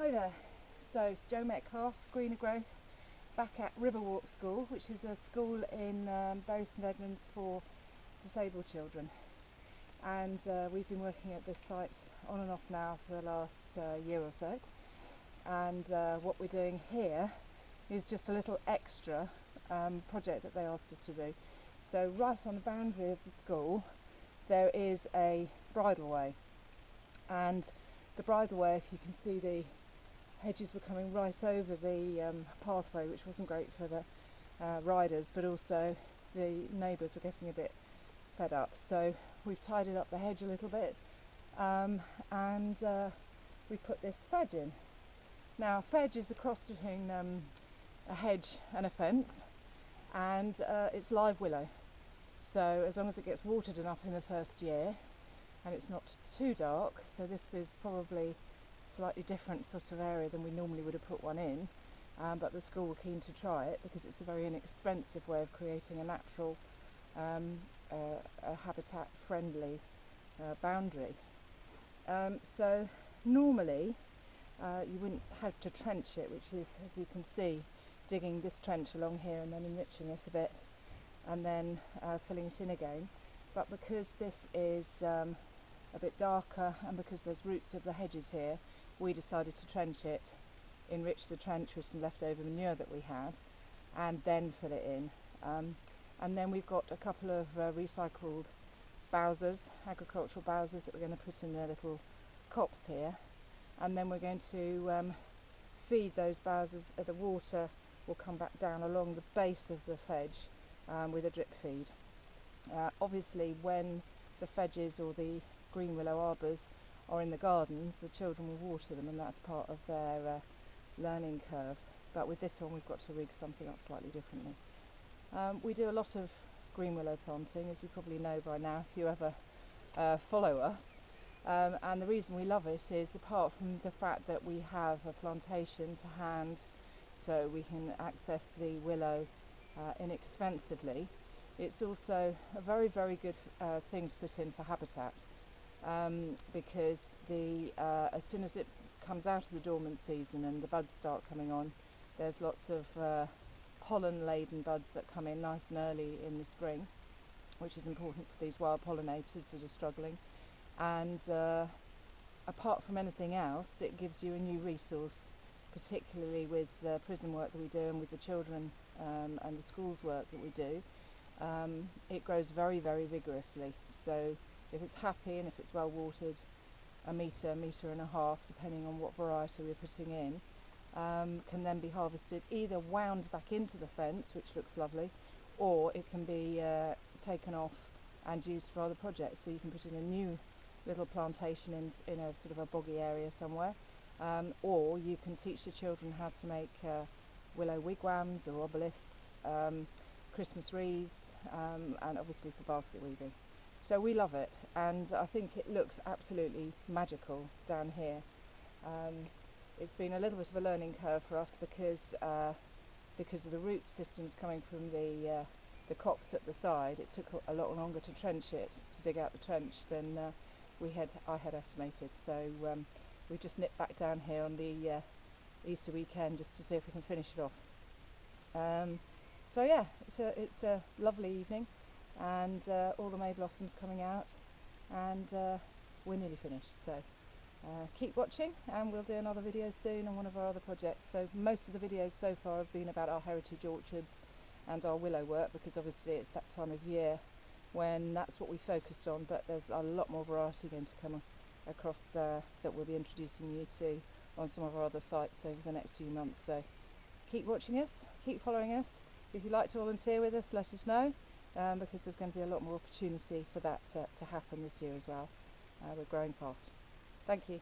Hi there, so it's Jo Metcalfe, Greener Growth, back at Riverwalk School, which is a school in Bury St Edmunds for disabled children, and we've been working at this site on and off now for the last year or so, and what we're doing here is just a little extra project that they asked us to do. So right on the boundary of the school there is a bridleway, and the bridleway, if you can see, the hedges were coming right over the pathway, which wasn't great for the riders, but also the neighbours were getting a bit fed up. So we've tidied up the hedge a little bit, and we put this fedge in. Now, fedge is a cross between a hedge and a fence, and it's live willow. So as long as it gets watered enough in the first year, and it's not too dark, so this is probably slightly different sort of area than we normally would have put one in, but the school were keen to try it because it's a very inexpensive way of creating a natural a habitat friendly boundary. So normally you wouldn't have to trench it, which is, as you can see, digging this trench along here and then enriching it a bit and then filling it in again, but because this is a bit darker and because there's roots of the hedges here, we decided to trench it, enrich the trench with some leftover manure that we had, and then fill it in. And then we've got a couple of recycled bowsers, agricultural bowsers, that we're going to put in their little copse here, and then we're going to feed those bowsers. The water will come back down along the base of the fedge with a drip feed. Obviously when the fedges or the green willow arbours are in the garden, the children will water them, and that's part of their learning curve. But with this one we've got to rig something up slightly differently. We do a lot of green willow planting, as you probably know by now if you ever follow us, and the reason we love it is, apart from the fact that we have a plantation to hand so we can access the willow inexpensively, it's also a very, very good thing to put in for habitat, because as soon as it comes out of the dormant season and the buds start coming on, there's lots of pollen laden buds that come in nice and early in the spring, which is important for these wild pollinators that are struggling. And apart from anything else, it gives you a new resource, particularly with the prison work that we do and with the children and the schools work that we do. It grows very, very vigorously, so if it's happy and if it's well watered, a metre and a half, depending on what variety we're putting in, can then be harvested, either wound back into the fence, which looks lovely, or it can be taken off and used for other projects. So you can put in a new little plantation in a sort of a boggy area somewhere, or you can teach the children how to make willow wigwams or obelisks, Christmas wreaths, and obviously for basket weaving. So we love it, and I think it looks absolutely magical down here. It's been a little bit of a learning curve for us because of the root systems coming from the copse at the side. It took a lot longer to trench it, to dig out the trench, than I had estimated. So we just nipped back down here on the Easter weekend just to see if we can finish it off. So yeah, it's a lovely evening, and all the May blossoms coming out, and we're nearly finished. So keep watching, and we'll do another video soon on one of our other projects. So most of the videos so far have been about our heritage orchards and our willow work, because obviously it's that time of year when that's what we focused on, but there's a lot more variety going to come across that we'll be introducing you to on some of our other sites over the next few months. So keep watching us, keep following us. If you'd like to volunteer with us, let us know, because there's going to be a lot more opportunity for that to happen this year as well. We're growing fast. Thank you.